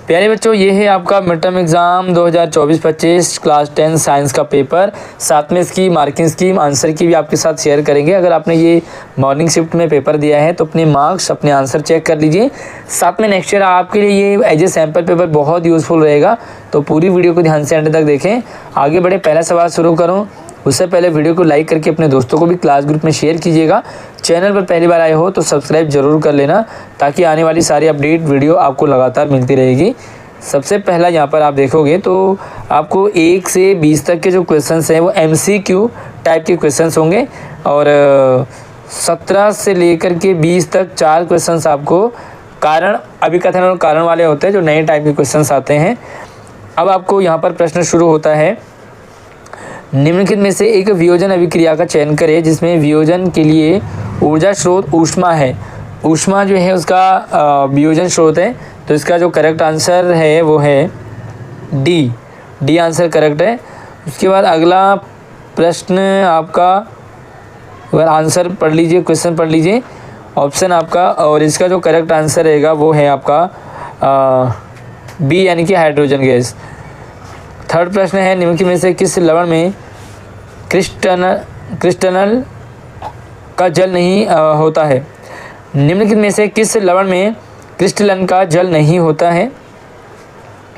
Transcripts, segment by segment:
प्यारे बच्चों, ये है आपका mid term exam 2024-25 class 10 science का पेपर। साथ में इसकी मार्किंग स्कीम आंसर की भी आपके साथ शेयर करेंगे। अगर आपने ये मॉर्निंग शिफ्ट में पेपर दिया है तो अपने मार्क्स, अपने आंसर चेक कर लीजिए। साथ में नेक्स्ट ईयर आपके लिए ये एज ए सैम्पल पेपर बहुत यूज़फुल रहेगा, तो पूरी वीडियो को ध्यान से एंड तक देखें। आगे बढ़े, पहला सवाल शुरू करूँ उससे पहले वीडियो को लाइक करके अपने दोस्तों को भी क्लास ग्रुप में शेयर कीजिएगा। चैनल पर पहली बार आए हो तो सब्सक्राइब जरूर कर लेना, ताकि आने वाली सारी अपडेट वीडियो आपको लगातार मिलती रहेगी। सबसे पहला यहाँ पर आप देखोगे तो आपको 1 से 20 तक के जो क्वेश्चंस हैं वो MCQ टाइप के क्वेश्चंस होंगे, और 17 से लेकर के 20 तक 4 क्वेश्चंस आपको कारण, अभिकथन और कारण वाले होते हैं, जो नए टाइप के क्वेश्चंस आते हैं। अब आपको यहाँ पर प्रश्न शुरू होता है, निम्नलिखित में से एक वियोजन अभिक्रिया का चयन करें जिसमें वियोजन के लिए ऊर्जा स्रोत ऊष्मा है। ऊष्मा जो है उसका वियोजन स्रोत है, तो इसका जो करेक्ट आंसर है वो है डी आंसर करेक्ट है। उसके बाद अगला प्रश्न आपका, अगर आंसर पढ़ लीजिए, क्वेश्चन पढ़ लीजिए, ऑप्शन आपका, और इसका जो करेक्ट आंसर रहेगा वो है आपका बी यानी कि हाइड्रोजन गैस। थर्ड प्रश्न है, निम्नलिखित में से किस लवण में क्रिस्टल का जल नहीं होता है। निम्नलिखित में से किस लवण में क्रिस्टलन का जल नहीं होता है।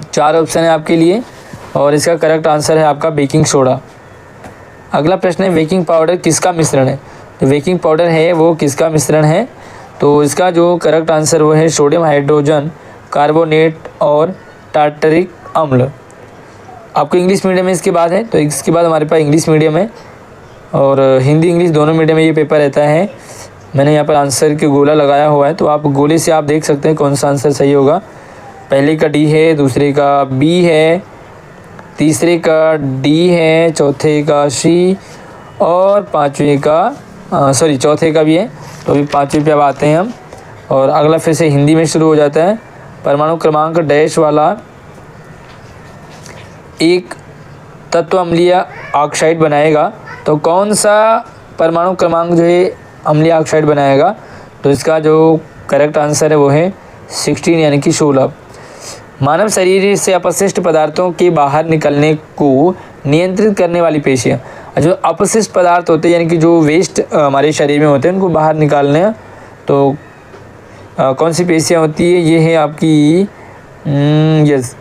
4 ऑप्शन है आपके लिए, और इसका करेक्ट आंसर है आपका बेकिंग सोडा। अगला प्रश्न है, बेकिंग पाउडर किसका मिश्रण है। तो बेकिंग पाउडर है वो किसका मिश्रण है, तो इसका जो करेक्ट आंसर वो है सोडियम हाइड्रोजन कार्बोनेट और टार्टरिक अम्ल। आपको इंग्लिश मीडियम में इसके बाद है, तो इसके बाद हमारे पास इंग्लिश मीडियम है और हिंदी इंग्लिश दोनों मीडियम में ये पेपर रहता है। मैंने यहाँ पर आंसर के गोला लगाया हुआ है, तो आप गोले से आप देख सकते हैं कौन सा आंसर सही होगा। पहले का डी है, दूसरे का बी है, तीसरे का डी है, चौथे का सी, और पाँचवें का चौथे का भी है। तो अभी 5वें पे अब आते हैं हम, और अगला फिर से हिंदी में शुरू हो जाता है। परमाणु क्रमांक डैश वाला एक तत्व अम्लीय ऑक्साइड बनाएगा, तो कौन सा परमाणु क्रमांक जो है अम्लीय ऑक्साइड बनाएगा, तो इसका जो करेक्ट आंसर है वो है 16 यानी कि 16। मानव शरीर से अपशिष्ट पदार्थों के बाहर निकलने को नियंत्रित करने वाली पेशियाँ, जो अपशिष्ट पदार्थ होते हैं यानी कि जो वेस्ट हमारे शरीर में होते हैं उनको बाहर निकालने, तो कौन सी पेशियाँ होती है, ये है आपकी यस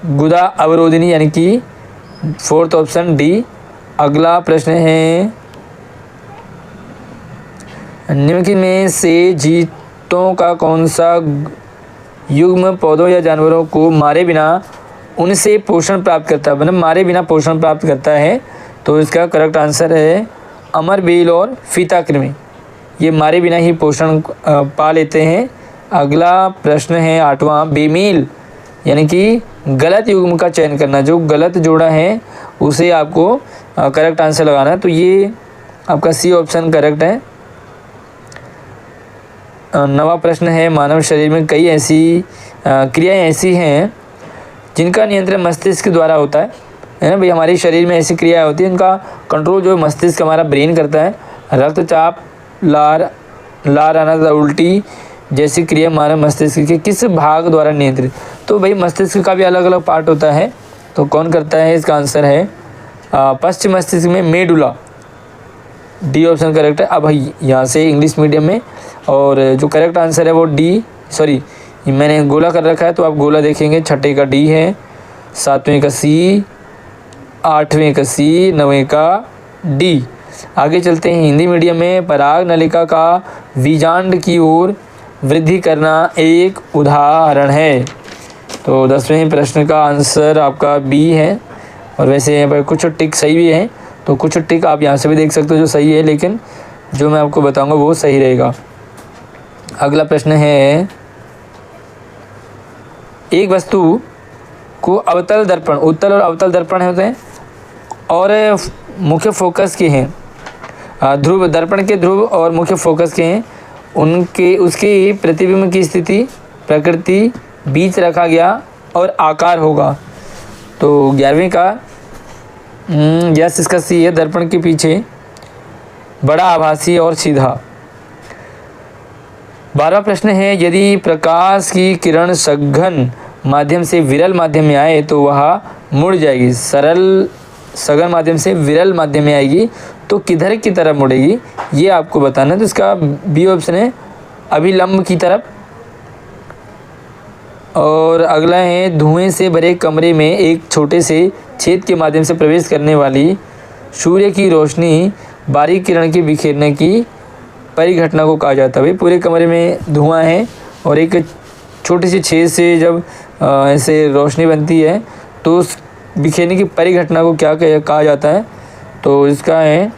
गुदा अवरोधिनी यानी कि 4th ऑप्शन डी। अगला प्रश्न है, निम्नलिखित में से जीतों का कौन सा युग्म पौधों या जानवरों को मारे बिना उनसे पोषण प्राप्त करता है, मतलब मारे बिना पोषण प्राप्त करता है, तो इसका करेक्ट आंसर है अमरबेल और फीताकृमि। ये मारे बिना ही पोषण पा लेते हैं। अगला प्रश्न है 8वां, बेमेल यानी कि गलत युग्म का चयन करना, जो गलत जोड़ा है उसे आपको करेक्ट आंसर लगाना है, तो ये आपका सी ऑप्शन करेक्ट है। 9वां प्रश्न है, मानव शरीर में कई ऐसी क्रियाएं ऐसी हैं जिनका नियंत्रण मस्तिष्क द्वारा होता है ना भाई। हमारे शरीर में ऐसी क्रियाएं होती हैं जिनका कंट्रोल जो मस्तिष्क हमारा ब्रेन करता है। रक्तचाप, लार आना, उल्टी जैसी क्रिया मानव मस्तिष्क के किस भाग द्वारा नियंत्रित, तो भाई मस्तिष्क का भी अलग अलग पार्ट होता है, तो कौन करता है, इसका आंसर है पश्चिम मस्तिष्क में मेडुला, डी ऑप्शन करेक्ट है। अब भाई यहाँ से इंग्लिश मीडियम में, और जो करेक्ट आंसर है वो मैंने गोला कर रखा है, तो आप गोला देखेंगे, 6ठे का डी है, 7वें का सी, 8वें का सी, 9वें का डी। आगे चलते हैं हिंदी मीडियम में, पराग नलिका का बीजांड की ओर वृद्धि करना एक उदाहरण है, तो 10वें प्रश्न का आंसर आपका बी है। और वैसे यहाँ पर कुछ टिक सही भी है, तो कुछ टिक आप यहाँ से भी देख सकते हो जो सही है, लेकिन जो मैं आपको बताऊंगा वो सही रहेगा। अगला प्रश्न है, एक वस्तु को अवतल दर्पण, उत्तल और अवतल दर्पण होते हैं और मुख्य फोकस के हैं, ध्रुव दर्पण के ध्रुव और मुख्य फोकस के हैं, उसके प्रतिबिंब की स्थिति, प्रकृति, बीच रखा गया और आकार होगा, तो 11वें का यस इसका सी है, दर्पण के पीछे बड़ा, आभासी और सीधा। 12वां प्रश्न है, यदि प्रकाश की किरण सघन माध्यम से विरल माध्यम में आए तो वह मुड़ जाएगी। सरल सघन माध्यम से विरल माध्यम में आएगी तो किधर की तरफ मुड़ेगी, ये आपको बताना है। तो इसका बी ऑप्शन है अभिलंब की तरफ। और अगला है धुएं से भरे कमरे में एक छोटे से छेद के माध्यम से प्रवेश करने वाली सूर्य की रोशनी बारीक किरण के बिखेरने की परिघटना को कहा जाता है। भाई पूरे कमरे में धुआं है और एक छोटे से छेद से जब ऐसे रोशनी बनती है तो उस बिखेरने की परिघटना को क्या कहा जाता है, तो इसका है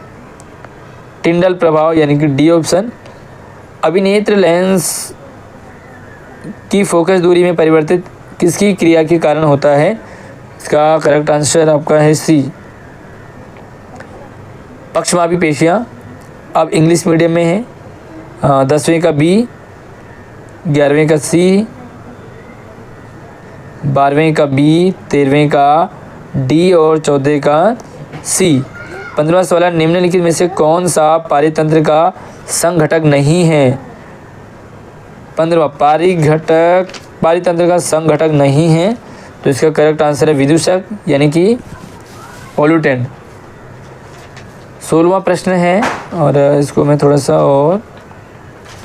टिंडल प्रभाव यानी कि डी ऑप्शन। अभिनेत्र लेंस की फोकस दूरी में परिवर्तित किसकी क्रिया के कारण होता है, इसका करेक्ट आंसर आपका है सी पक्षमापी पेशियाँ। अब इंग्लिश मीडियम में है 10वीं का बी, 11वीं का सी, 12वीं का बी, 13वीं का डी और 14वीं का सी। 15वां सवाल, निम्नलिखित में से कौन सा पारितंत्र का संघटक नहीं है। 15वां पारितंत्र का संघटक नहीं है तो इसका करेक्ट आंसर है विदूषक यानी कि पोल्यूटेंट। 16वां प्रश्न है और इसको मैं थोड़ा सा और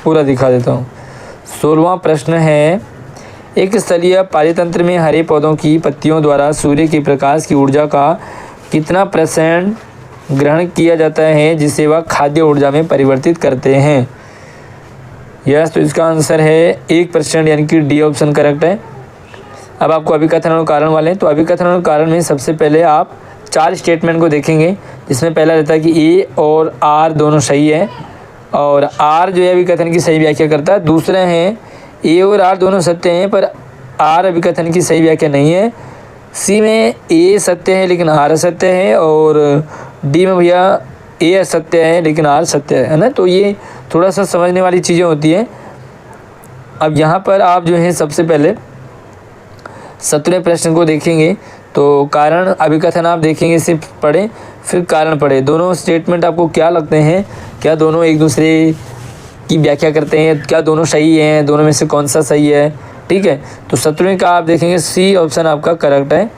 पूरा दिखा देता हूँ। 16वां प्रश्न है एक स्थलीय पारितंत्र में हरे पौधों की पत्तियों द्वारा सूर्य के प्रकाश की ऊर्जा का कितना % ग्रहण किया जाता है जिसे वह खाद्य ऊर्जा में परिवर्तित करते हैं। यस, तो इसका आंसर है 1% यानी कि डी ऑप्शन करेक्ट है। अब आपको अभिकथन और कारण वाले, तो अभिकथन और कारण में सबसे पहले आप 4 स्टेटमेंट को देखेंगे जिसमें पहला रहता है कि ए और आर दोनों सही है और आर जो है अभिकथन की सही व्याख्या करता है। दूसरे हैं ए और आर दोनों सत्य हैं पर आर अभिकथन की सही व्याख्या नहीं है। सी में ए सत्य है लेकिन आर असत्य है और डी में भैया ए असत्य है लेकिन आर सत्य है ना। तो ये थोड़ा सा समझने वाली चीज़ें होती हैं। अब यहाँ पर आप जो है सबसे पहले 17वें प्रश्न को देखेंगे तो कारण अभिकथन आप देखेंगे, सिर्फ पढ़ें फिर कारण पढ़ें। दोनों स्टेटमेंट आपको क्या लगते हैं, क्या दोनों एक दूसरे की व्याख्या करते हैं, क्या दोनों सही हैं, दोनों में से कौन सा सही है, ठीक है। तो 17वें का आप देखेंगे सी ऑप्शन आपका करेक्ट है।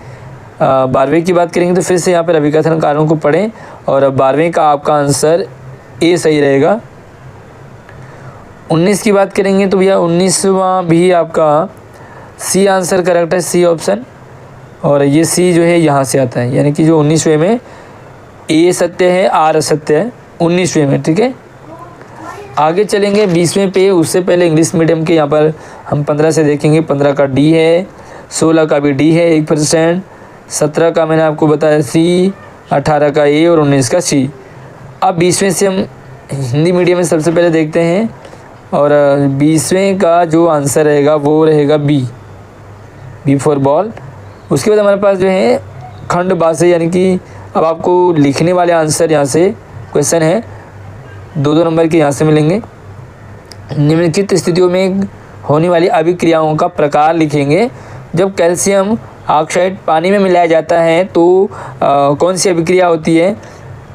12वीं की बात करेंगे तो फिर से यहाँ पर अभिकथन कारणों को पढ़ें और 12वीं का आपका आंसर ए सही रहेगा। 19 की बात करेंगे तो भैया 19वां भी आपका सी आंसर करेक्ट है, सी ऑप्शन। और ये सी जो है यहाँ से आता है यानी कि जो 19वें में ए सत्य है आर असत्य है 19वें में, ठीक है। आगे चलेंगे 20वें पे, उससे पहले इंग्लिश मीडियम के यहाँ पर हम 15 से देखेंगे। 15 का डी है, 16 का भी डी है 1%, 17 का मैंने आपको बताया सी, 18 का ए और 19 का सी। अब 20वें से हम हिंदी मीडियम में सबसे पहले देखते हैं और 20वें का जो आंसर रहेगा वो रहेगा बी फॉर बॉल। उसके बाद हमारे पास जो है खंड बासे यानी कि अब आपको लिखने वाले आंसर यहाँ से क्वेश्चन है 2-2 नंबर के यहाँ से मिलेंगे। निम्नलिखित स्थितियों में होने वाली अभिक्रियाओं का प्रकार लिखेंगे। जब कैल्शियम ऑक्साइड पानी में मिलाया जाता है तो कौन सी अभिक्रिया होती है।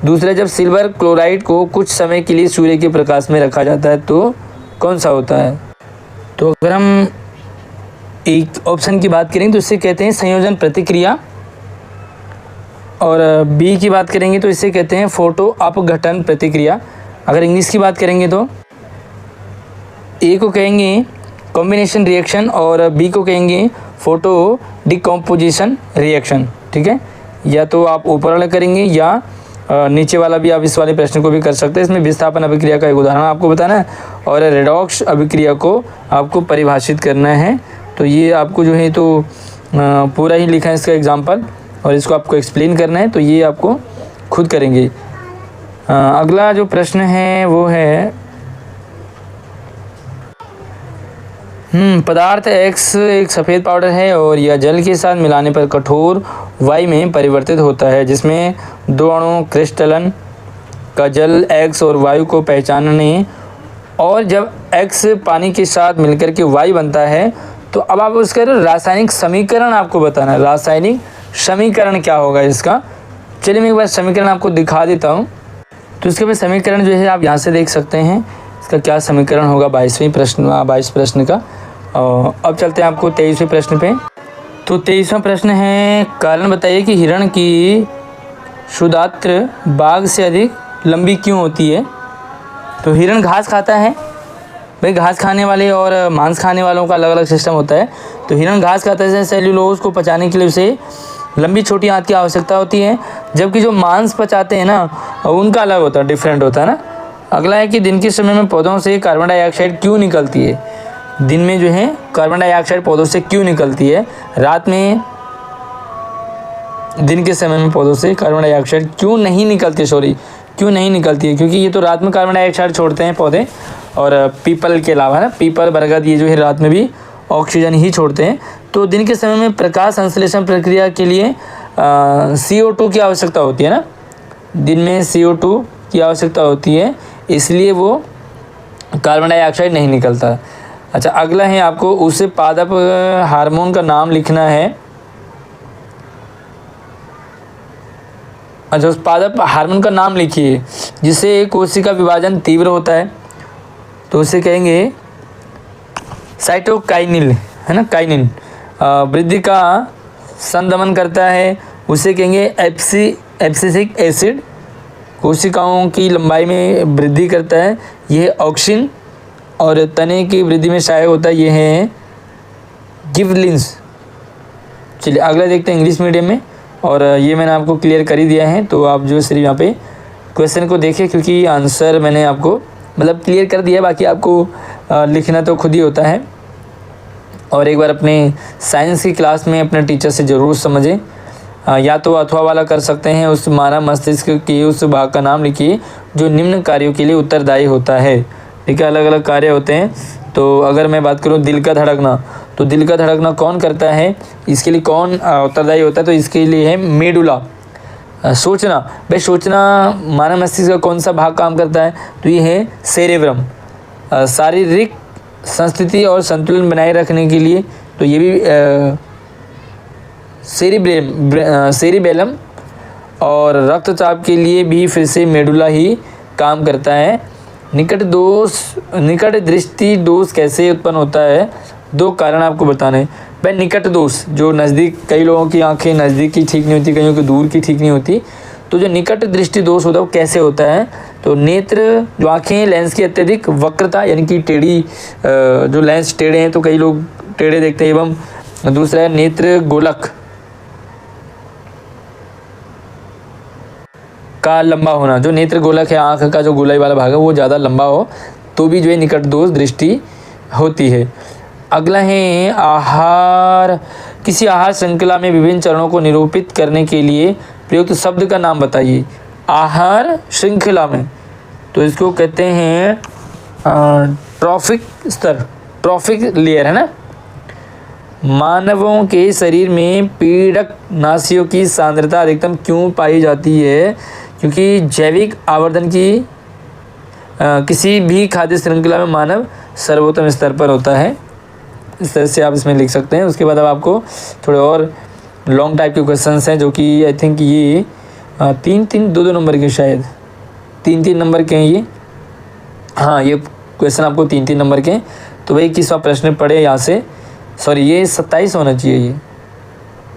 दूसरा, जब सिल्वर क्लोराइड को कुछ समय के लिए सूर्य के प्रकाश में रखा जाता है तो कौन सा होता है। तो अगर हम एक ऑप्शन की बात करेंगे तो इससे कहते हैं संयोजन प्रतिक्रिया और बी की बात करेंगे तो इससे कहते हैं फोटो अपघटन प्रतिक्रिया। अगर इंग्लिश की बात करेंगे तो ए को कहेंगे कॉम्बिनेशन रिएक्शन और बी को कहेंगे फोटो डिकम्पोजिशन रिएक्शन, ठीक है। या तो आप ऊपर वाला करेंगे या नीचे वाला भी आप इस वाले प्रश्न को भी कर सकते हैं। इसमें विस्थापन अभिक्रिया का एक उदाहरण आपको बताना है और रेडॉक्स अभिक्रिया को आपको परिभाषित करना है। तो ये आपको जो है तो पूरा ही लिखा है इसका एग्जाम्पल और इसको आपको एक्सप्लेन करना है, तो ये आपको खुद करेंगे। अगला जो प्रश्न है वो है पदार्थ X एक सफ़ेद पाउडर है और यह जल के साथ मिलाने पर कठोर वाई में परिवर्तित होता है जिसमें 2 अणु क्रिस्टलन का जल X और वायु को पहचानने और जब X पानी के साथ मिलकर के वाई बनता है तो अब आप उसका रासायनिक समीकरण आपको बताना है। रासायनिक समीकरण क्या होगा इसका, चलिए मैं एक बार समीकरण आपको दिखा देता हूँ। तो इसके बाद समीकरण जो है आप यहाँ से देख सकते हैं इसका क्या समीकरण होगा 22वें प्रश्न का। अब चलते हैं आपको 23वें प्रश्न पे। तो 23वां प्रश्न है, कारण बताइए कि हिरण की शुदात्र बाघ से अधिक लंबी क्यों होती है। तो हिरण घास खाता है भाई, घास खाने वाले और मांस खाने वालों का अलग अलग सिस्टम होता है। तो हिरण घास खाता है, सेल्यूलोज को पचाने के लिए उसे लंबी छोटी आंत की आवश्यकता होती है, जबकि जो मांस पचाते हैं ना उनका अलग होता है, डिफरेंट होता है ना। अगला है कि दिन के समय में पौधों से कार्बन डाइऑक्साइड क्यों निकलती है। दिन में जो है कार्बन डाइऑक्साइड पौधों से क्यों निकलती है, रात में दिन के समय में पौधों से कार्बन डाइऑक्साइड क्यों नहीं निकलती है, क्यों नहीं निकलती है, क्योंकि ये तो रात में कार्बन डाइऑक्साइड छोड़ते हैं पौधे, और पीपल के अलावा ना, पीपल बरगद ये जो है रात में भी ऑक्सीजन ही छोड़ते हैं। तो दिन के समय में प्रकाश संश्लेषण प्रक्रिया के लिए CO2 की आवश्यकता होती है ना, दिन में CO2 की आवश्यकता होती है, इसलिए वो कार्बन डाइऑक्साइड नहीं निकलता। अच्छा, अगला है आपको उसे पादप हार्मोन का नाम लिखना है। अच्छा, उस पादप हार्मोन का नाम लिखिए जिससे कोशिका विभाजन तीव्र होता है, तो उसे कहेंगे साइटोकाइनिन, है ना, काइनिन। वृद्धि का संदमन करता है, उसे कहेंगे एब्सिसिक एसिड। कोशिकाओं की लंबाई में वृद्धि करता है, यह ऑक्सिन। और तने की वृद्धि में सहायक होता है, यह है गिबलिन्स। चलिए अगला देखते हैं इंग्लिश मीडियम में, और ये मैंने आपको क्लियर कर ही दिया है, तो आप जो सिर्फ यहाँ पे क्वेश्चन को देखें, क्योंकि आंसर मैंने आपको मतलब क्लियर कर दिया, बाकी आपको लिखना तो खुद ही होता है। और एक बार अपने साइंस की क्लास में अपने टीचर से ज़रूर समझें, या तो अथवा वाला कर सकते हैं, उस मानव मस्तिष्क के उस भाग का नाम लिखिए जो निम्न कार्यों के लिए उत्तरदायी होता है। ठीक है, अलग अलग कार्य होते हैं। तो अगर मैं बात करूँ दिल का धड़कना, तो दिल का धड़कना कौन करता है, इसके लिए कौन उत्तरदायी होता है, तो इसके लिए है मेडुला। सोचना, भाई सोचना मानव मस्तिष्क का कौन सा भाग काम करता है, तो ये है सेरेब्रम। शारीरिक संस्थिति और संतुलन बनाए रखने के लिए, तो ये भी सेरिबेलम। और रक्तचाप के लिए भी फिर से मेडुला ही काम करता है। निकट दृष्टि दोष कैसे उत्पन्न होता है, दो कारण आपको बताने हैं। भाई निकट दोष, जो नज़दीक, कई लोगों की आंखें नज़दीक की ठीक नहीं होती, कईयों की दूर की ठीक नहीं होती, तो जो निकट दृष्टि दोष होता है वो कैसे होता है, तो नेत्र, जो आंखें, लेंस की अत्यधिक वक्रता, यानी कि टेढ़ी, जो लेंस टेढ़े हैं तो कई लोग टेढ़े देखते हैं, एवं दूसरा है नेत्र गोलक का लंबा होना। जो नेत्र गोलक है, आँख का जो गोलाई वाला भाग है, वो ज़्यादा लंबा हो तो भी जो है निकट दोष दृष्टि होती है। अगला है आहार। किसी आहार श्रृंखला में विभिन्न चरणों को निरूपित करने के लिए प्रयुक्त शब्द का नाम बताइए। आहार श्रृंखला में, तो इसको कहते हैं ट्रॉफिक स्तर, ट्रॉफिक लेयर, है ना। मानवों के शरीर में पीड़क नासियों की सांद्रता अधिकतम क्यों पाई जाती है, क्योंकि जैविक आवर्धन की किसी भी खाद्य श्रृंखला में मानव सर्वोत्तम स्तर पर होता है। इस तरह से आप इसमें लिख सकते हैं। उसके बाद अब आपको थोड़े और लॉन्ग टाइप के क्वेश्चंस हैं, जो कि आई थिंक ये 2 नंबर के, शायद 3 नंबर के हैं ये। हाँ, ये क्वेश्चन आपको 3 नंबर के हैं। तो भाई 21वां प्रश्न पढ़े यहाँ से, सॉरी ये 27 होना चाहिए ये,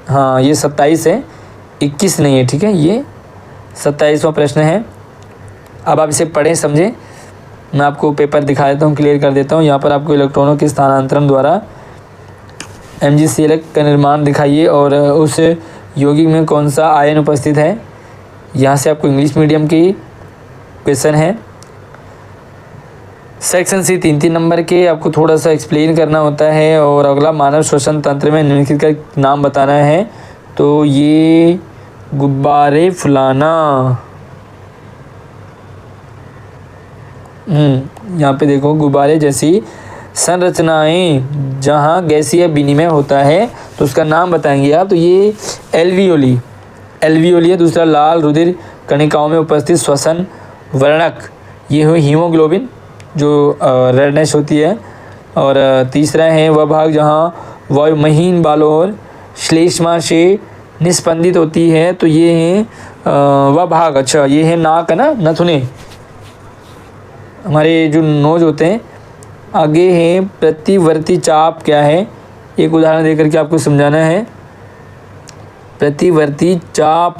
हाँ ये 27 है, 21 नहीं है, ठीक है, ये 27वां प्रश्न है। अब आप इसे पढ़ें, समझें। मैं आपको पेपर दिखा देता हूँ, क्लियर कर देता हूँ। यहाँ पर आपको इलेक्ट्रॉनों के स्थानांतरण द्वारा MgCl का निर्माण दिखाइए और उस यौगिक में कौन सा आयन उपस्थित है। यहाँ से आपको इंग्लिश मीडियम की क्वेश्चन है। सेक्शन सी 3 नंबर के आपको थोड़ा सा एक्सप्लेन करना होता है। और अगला मानव श्वसन तंत्र में निम्नलिखित का नाम बताना है। तो ये गुब्बारे फुलाना, यहाँ पे देखो गुब्बारे जैसी संरचनाएं जहाँ गैसीय विनिमय होता है, तो उसका नाम बताएंगे आप। तो ये एल्वियोली है। दूसरा लाल रुधिर कणिकाओं में उपस्थित श्वसन वर्णक, ये हुई हीमोग्लोबिन जो रेडनेस होती है। और तीसरा है वह भाग जहाँ वायुमहीन बालों और श्लेष्मा से निस्पंदित होती है, तो ये है वह भाग। अच्छा, ये है नाक, है ना, नथुने, हमारे जो नोज होते हैं। आगे है प्रतिवर्ती चाप क्या है, एक उदाहरण देकर के आपको समझाना है। प्रतिवर्ती चाप।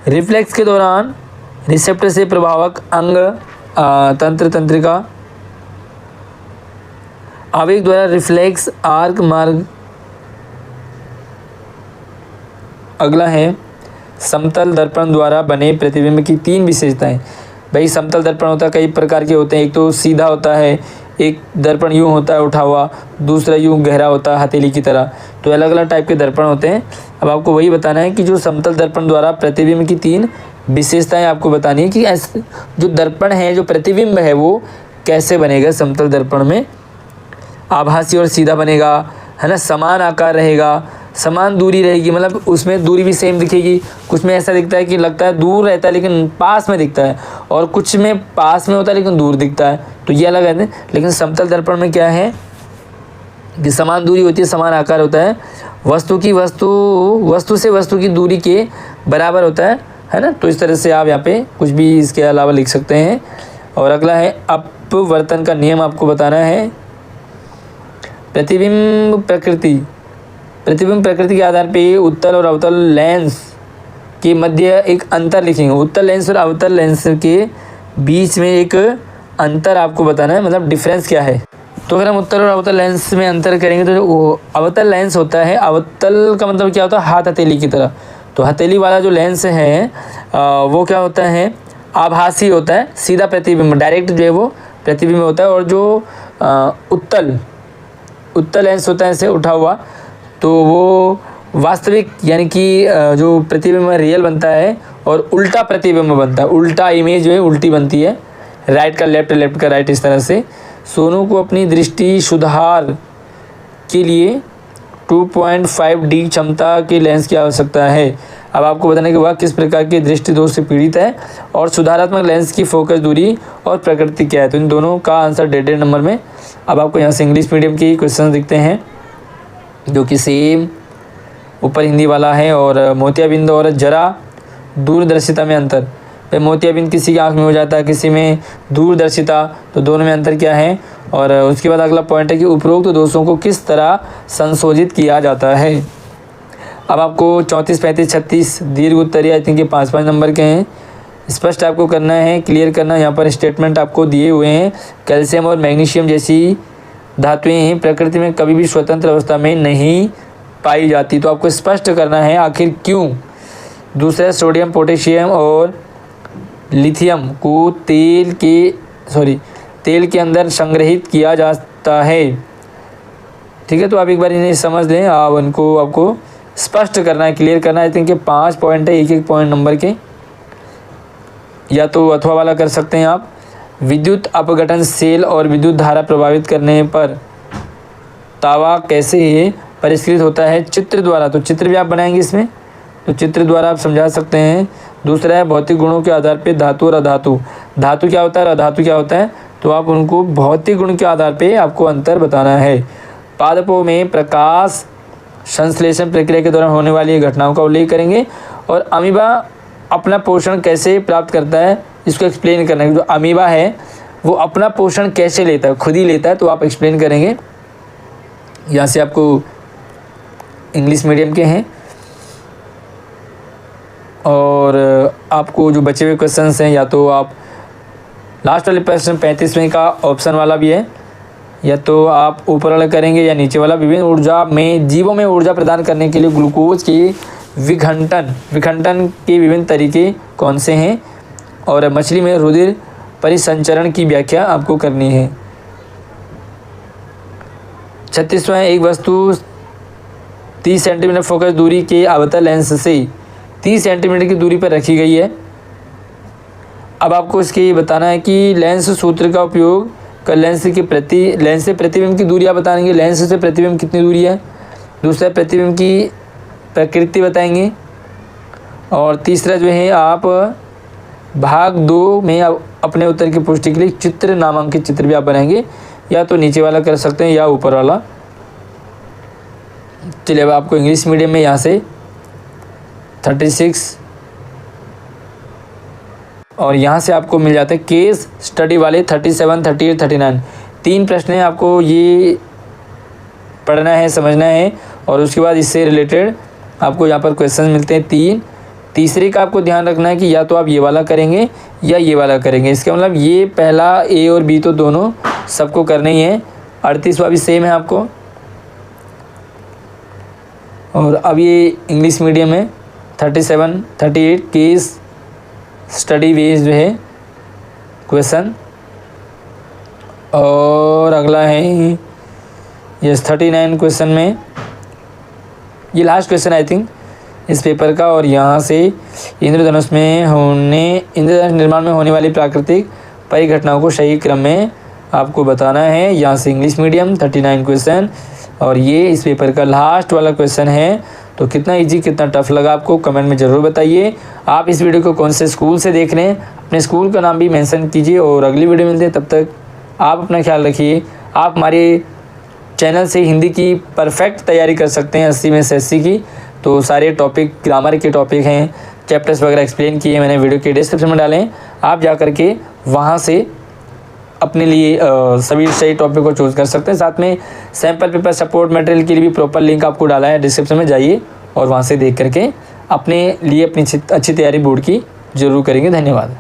रिफ्लेक्स के दौरान रिसेप्टर से प्रभावक अंग तंत्रिका आवेग द्वारा रिफ्लेक्स आर्क मार्ग। अगला है समतल दर्पण द्वारा बने प्रतिबिंब की 3 विशेषताएं। भाई समतल दर्पण होता है, कई प्रकार के होते हैं। एक तो सीधा होता है, एक दर्पण यूँ होता है उठा हुआ, दूसरा यूँ गहरा होता है हथेली की तरह। तो अलग अलग टाइप के दर्पण होते हैं। अब आपको वही बताना है कि जो समतल दर्पण द्वारा प्रतिबिंब की 3 विशेषताएं आपको बतानी है कि ऐसे जो दर्पण है, जो प्रतिबिंब है, वो कैसे बनेगा। समतल दर्पण में आभासी और सीधा बनेगा, है ना, समान आकार रहेगा, समान दूरी रहेगी, मतलब उसमें दूरी भी सेम दिखेगी। कुछ में ऐसा दिखता है कि लगता है दूर रहता है लेकिन पास में दिखता है, और कुछ में पास में होता है लेकिन दूर दिखता है, तो ये अलग है। लेकिन समतल दर्पण में क्या है कि समान दूरी होती है, समान आकार होता है, वस्तु से वस्तु की दूरी के बराबर होता है ना। तो इस तरह से आप यहाँ पे कुछ भी इसके अलावा लिख सकते हैं। और अगला है अपवर्तन का नियम आपको बताना है। प्रतिबिंब प्रकृति के आधार पे उत्तल और अवतल लेंस के मध्य एक अंतर लिखेंगे। उत्तल लेंस और अवतल लेंस के बीच में एक अंतर आपको बताना है, मतलब डिफरेंस क्या है। तो अगर हम उत्तल और अवतल लेंस में अंतर करेंगे तो जो अवतल लेंस होता है, अवतल का मतलब क्या होता है, हाथ हथेली की तरह। तो हथेली वाला जो लेंस है वो क्या होता है, आभासी होता है, सीधा प्रतिबिंब, डायरेक्ट जो है वो प्रतिबिंब होता है। और जो उत्तल लेंस होता है ऐसे उठा हुआ, तो वो वास्तविक यानी कि जो प्रतिबिंब रियल बनता है, और उल्टा प्रतिबिंब बनता है, उल्टा इमेज जो है उल्टी बनती है, राइट का लेफ्ट, लेफ्ट का राइट, इस तरह से। सोनू को अपनी दृष्टि सुधार के लिए 2.5D क्षमता के लेंस की आवश्यकता है। अब आपको बताना है कि वह किस प्रकार के दृष्टि दोष से पीड़ित है, और सुधारात्मक लेंस की फोकस दूरी और प्रकृति क्या है। तो इन दोनों का आंसर 1.5 नंबर में। अब आपको यहाँ से इंग्लिश मीडियम के क्वेश्चन दिखते हैं जो कि सेम ऊपर हिंदी वाला है। और मोतियाबिंद और जरा दूरदर्शिता में अंतर। भाई मोतियाबिंद किसी की आँख में हो जाता है, किसी में दूरदर्शिता, तो दोनों में अंतर क्या है। और उसके बाद अगला पॉइंट है कि उपरोक्त दोषों को किस तरह संशोधित किया जाता है। अब आपको 34, 35, 36 दीर्घ उत्तरीय आई थिंक ये 5-5 नंबर के हैं। स्पष्ट आपको करना है, क्लियर करना। यहाँ पर स्टेटमेंट आपको दिए हुए हैं। कैल्शियम और मैग्नीशियम जैसी धातुएं प्रकृति में कभी भी स्वतंत्र अवस्था में नहीं पाई जाती, तो आपको स्पष्ट करना है आखिर क्यों। दूसरा, सोडियम, पोटेशियम और लिथियम को तेल के अंदर संग्रहित किया जाता है। ठीक है, तो आप एक बार इन्हें समझ लें, आप उनको आपको स्पष्ट करना है, क्लियर करना है। आई थिंक 5 पॉइंट है, एक पॉइंट नंबर के, या तो अथवा वाला कर सकते हैं आप। विद्युत अपघटन सेल और विद्युत धारा प्रभावित करने पर तावा कैसे परिष्कृत होता है, चित्र द्वारा। तो चित्र भी आप बनाएंगे इसमें, तो चित्र द्वारा आप समझा सकते हैं। दूसरा है भौतिक गुणों के आधार पर धातु और अधातु। धातु क्या होता है, अधातु क्या होता है, तो आप उनको भौतिक गुण के आधार पे आपको अंतर बताना है। पादपों में प्रकाश संश्लेषण प्रक्रिया के दौरान होने वाली घटनाओं का उल्लेख करेंगे। और अमीबा अपना पोषण कैसे प्राप्त करता है, इसको एक्सप्लेन करना है। जो अमीबा है वो अपना पोषण कैसे लेता है, खुद ही लेता है, तो आप एक्सप्लेन करेंगे। यहाँ से आपको इंग्लिश मीडियम के हैं। और आपको जो बचे हुए क्वेश्चंस हैं, या तो आप लास्ट वाले प्रश्न 35वें का ऑप्शन वाला भी है, या तो आप ऊपर वाला करेंगे या नीचे वाला। विभिन्न ऊर्जा में जीवों में ऊर्जा प्रदान करने के लिए ग्लूकोज के विघटन के विभिन्न तरीके कौन से हैं। और मछली में रुधिर परिसंचरण की व्याख्या आपको करनी है। 36वां, एक वस्तु 30 सेंटीमीटर फोकस दूरी के अवतल लेंस से 30 सेंटीमीटर की दूरी पर रखी गई है। अब आपको इसके बताना है कि लेंस सूत्र का उपयोग कर लेंस से प्रतिबिंब की दूरी आप बताएंगे, लेंस से प्रतिबिंब कितनी दूरी है। दूसरा, प्रतिबिंब की प्रकृति बताएंगे। और तीसरा जो है, आप भाग 2 में अपने उत्तर की पुष्टि के लिए चित्र नामांकित चित्र भी आप बनाएंगे, या तो नीचे वाला कर सकते हैं या ऊपर वाला। चलिए अब आपको इंग्लिश मीडियम में यहाँ से 36 और यहाँ से आपको मिल जाते हैं केस स्टडी वाले 37, 38, 39 3 प्रश्न हैं। आपको ये पढ़ना है, समझना है। और उसके बाद इससे रिलेटेड आपको यहाँ पर क्वेश्चन मिलते हैं 3। तीसरे का आपको ध्यान रखना है कि या तो आप ये वाला करेंगे या ये वाला करेंगे। इसका मतलब ये पहला ए और बी तो दोनों सबको करना ही है। 38वां भी सेम है आपको। और अब ये इंग्लिश मीडियम है 37, 38 केस स्टडी बेस्ड जो है क्वेश्चन। और अगला है यस 39 क्वेश्चन में ये लास्ट क्वेश्चन आई थिंक इस पेपर का। और यहाँ से इंद्रधनुष निर्माण में होने वाली प्राकृतिक परिघटनाओं को सही क्रम में आपको बताना है। यहाँ से इंग्लिश मीडियम 39 क्वेश्चन और ये इस पेपर का लास्ट वाला क्वेश्चन है। तो कितना इजी कितना टफ लगा आपको कमेंट में ज़रूर बताइए। आप इस वीडियो को कौन से स्कूल से देख रहे हैं, अपने स्कूल का नाम भी मेंशन कीजिए। और अगली वीडियो मिलते हैं, तब तक आप अपना ख्याल रखिए। आप हमारे चैनल से हिंदी की परफेक्ट तैयारी कर सकते हैं 80 में से 80 की। तो सारे टॉपिक ग्रामर के टॉपिक हैं, चैप्टर्स वगैरह एक्सप्लेन किए मैंने वीडियो के डिस्क्रिप्शन में डालें। आप जा करके वहाँ से अपने लिए सभी सही टॉपिक को चूज़ कर सकते हैं। साथ में सैम्पल पेपर सपोर्ट मटेरियल के लिए भी प्रॉपर लिंक आपको डाला है डिस्क्रिप्शन में, जाइए और वहाँ से देख करके अपने लिए अपनी अच्छी तैयारी बोर्ड की ज़रूर करेंगे। धन्यवाद।